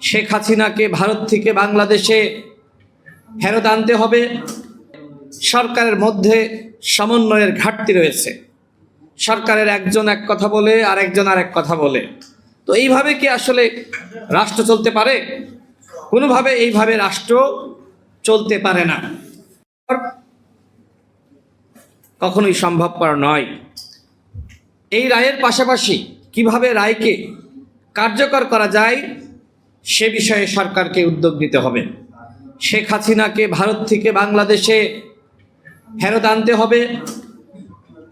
শেখ হাসিনাকে ভারত থেকে বাংলাদেশে ফেরত আনতে হবে। সরকারের মধ্যে সমন্বয়ের ঘাটতি রয়েছে। সরকারের একজন এক কথা বলে আর একজন আরেক কথা বলে। তো এইভাবে কি আসলে রাষ্ট্র চলতে পারে? কোনোভাবে এইভাবে রাষ্ট্র চলতে পারে না, কখনোই সম্ভবপর নয়। এই রায়ের পাশাপাশি কিভাবে রায়কে কার্যকর করা যায় সে বিষয়ে সরকারকে উদ্যোগ নিতে হবে। শেখ হাসিনাকে ভারত থেকে বাংলাদেশে ফেরত আনতে হবে।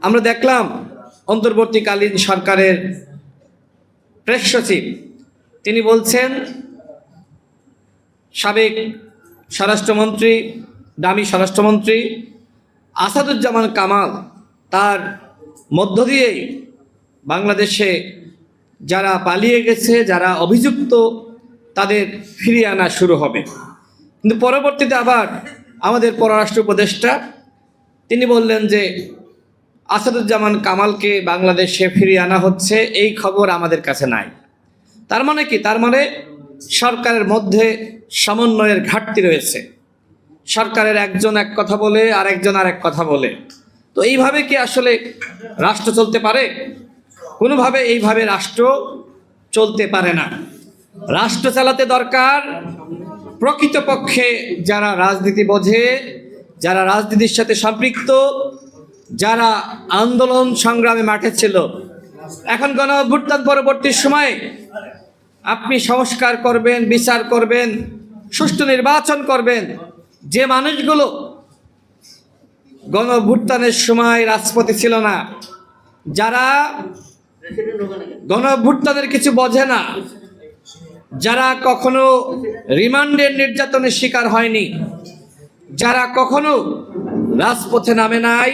আমরা দেখলাম অন্তর্বর্তীকালীন সরকারের প্রেস সচিব তিনি বলছেন, সাবেক স্বরাষ্ট্রমন্ত্রী, দামি স্বরাষ্ট্রমন্ত্রী আসাদুজ্জামান কামাল তার মধ্য দিয়েই বাংলাদেশে যারা পালিয়ে গেছে, যারা অভিযুক্ত, তাদের ফিরিয়ে আনা শুরু হবে। কিন্তু পরবর্তীতে আবার আমাদের পররাষ্ট্র উপদেষ্টা তিনি বললেন যে আসাদুজ্জামান কামালকে বাংলাদেশে ফিরিয়ে আনা হচ্ছে, এই খবর আমাদের কাছে নাই। তার মানে কি? তার মানে সরকারের মধ্যে সমন্বয়ের ঘাটতি রয়েছে। সরকারের একজন এক কথা বলে আর একজন আরেক কথা বলে। তো এইভাবে কি আসলে রাষ্ট্র চলতে পারে? কোনোভাবে এইভাবে রাষ্ট্র চলতে পারে না। রাষ্ট্র চালাতে দরকার প্রকৃতপক্ষে যারা রাজনীতি বোঝে, যারা রাজনীতির সাথে সম্পৃক্ত, যারা আন্দোলন সংগ্রামে মাঠে ছিল। এখন গণঅভ্যুত্থান পরবর্তী সময়ে আপনি সংস্কার করবেন, বিচার করবেন, সুষ্ঠু নির্বাচন করবেন। যে মানুষগুলো গণঅভ্যুত্থানের সময় রাজপথে ছিল না, যারা গণঅভ্যুত্থানের কিছু বোঝে না, যারা কখনো রিমান্ডের নির্যাতনের শিকার হয়নি, যারা কখনো রাজপথে নামে নাই,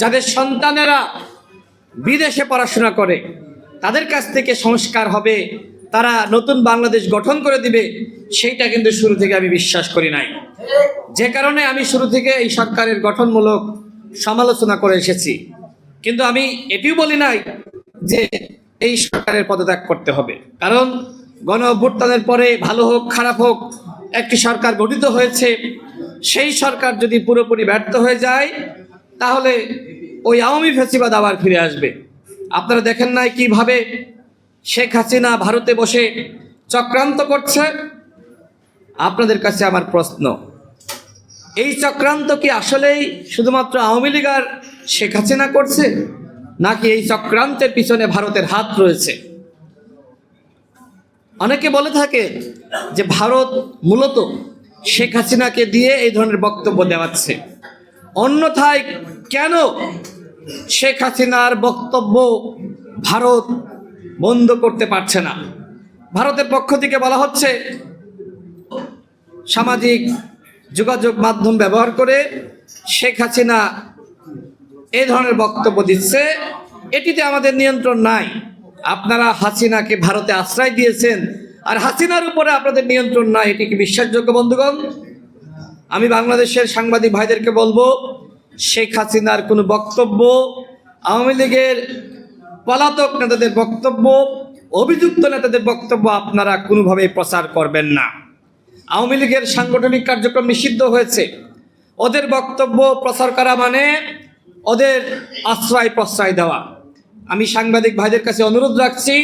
যাদের সন্তানেরা বিদেশে পড়াশোনা করে, তাদের কাছ থেকে সংস্কার হবে, তারা নতুন বাংলাদেশ গঠন করে দিবে, সেইটা কিন্তু শুরু থেকে আমি বিশ্বাস করি নাই। যে কারণে আমি শুরু থেকে এই সরকারের গঠনমূলক সমালোচনা করে এসেছি। কিন্তু আমি এটিও বলি নাই যে এই সরকারের পদত্যাগ করতে হবে। কারণ গণ অভ্যুত্থানের পরে ভালো হোক খারাপ হোক একটি সরকার গঠিত হয়েছে। সেই সরকার যদি পুরোপুরি ব্যর্থ হয়ে যায় তাহলে ওই আওয়ামী ফ্যাসিবাদ আবার ফিরে আসবে। আপনারা দেখেন নাই কিভাবে শেখ হাসিনা ভারতে বসে চক্রান্ত করছে? আপনাদের কাছে আমার প্রশ্ন, এই চক্রান্ত কি আসলেই শুধুমাত্র আওয়ামী লীগ আর শেখ হাসিনা করছে, নাকি এই চক্রান্তের পিছনে ভারতের হাত রয়েছে? অনেকে বলে থাকে যে ভারত মূলত শেখ হাসিনাকে দিয়ে এই ধরনের বক্তব্য দেওয়াচ্ছে। অন্যথায় কেন শেখ হাসিনার বক্তব্য ভারত বন্ধ করতে পারছে না? ভারতের পক্ষ থেকে বলা হচ্ছে সামাজিক যোগাযোগ মাধ্যম ব্যবহার করে শেখ হাসিনা এই ধরনের বক্তব্য দিচ্ছে, এটিতে আমাদের নিয়ন্ত্রণ নাই। আপনারা হাসিনাকে ভারতে আশ্রয় দিয়েছেন আর হাসিনার উপরে আপনাদের নিয়ন্ত্রণ নাই, এটি কি বিশ্বাসযোগ্য? বন্ধুগণ, আমি বাংলাদেশের সাংবাদিক ভাইদেরকে বলবো, শেখ হাসিনার কোনো বক্তব্য, আওয়ামী লীগের পলাতক নেতাদের বক্তব্য, অভিযুক্ত নেতাদের বক্তব্য আপনারা কোনোভাবেই প্রচার করবেন না। আওয়ামী লীগের সাংগঠনিক কার্যক্রম নিষিদ্ধ হয়েছে। ওদের বক্তব্য প্রচার করা মানে ওদের আশ্রয় প্রশ্রয় দেওয়া। আমি সাংবাদিক ভাইদের কাছে অনুরোধ রাখছি,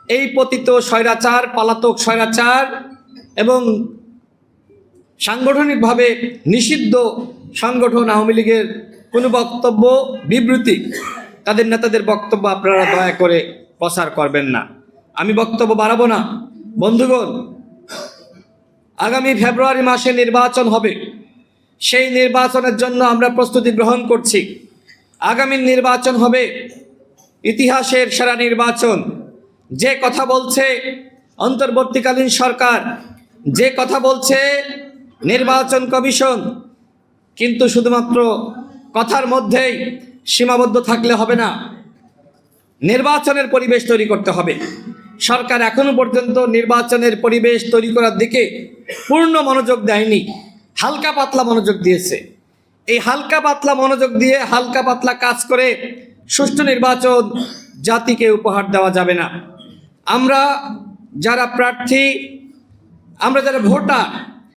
এই পতিত স্বৈরাচার, পলাতক স্বৈরাচার এবং সাংগঠনিকভাবে নিষিদ্ধ সংগঠন আওয়ামী লীগের কোনো বক্তব্য, বিবৃতি, তাদের নেতাদের বক্তব্য আপনারা দয়া করে প্রচার করবেন না। আমি বক্তব্য বাড়াবো না। বন্ধুগণ, আগামী ফেব্রুয়ারি মাসে নির্বাচন হবে। সেই নির্বাচনের জন্য আমরা প্রস্তুতি গ্রহণ করছি। আগামী নির্বাচন হবে ইতিহাসের সেরা নির্বাচন। যে কথা বলছে অন্তর্বর্তীকালীন সরকার, যে কথা বলছে নির্বাচন কমিশন, কিন্তু শুধুমাত্র কথার মধ্যেই সীমাবদ্ধ থাকলে হবে না। নির্বাচনের পরিবেশ তৈরি করতে হবে। সরকার এখনো পর্যন্ত নির্বাচনের পরিবেশ তৈরি করার দিকে পূর্ণ মনোযোগ দেয়নি, হালকা পাতলা মনোযোগ দিয়েছে। এই হালকা পাতলা মনোযোগ দিয়ে হালকা পাতলা কাজ করে সুষ্ঠু নির্বাচন জাতিকে উপহার দেওয়া যাবে না। আমরা যারা প্রার্থী আমরা যারা ভোটার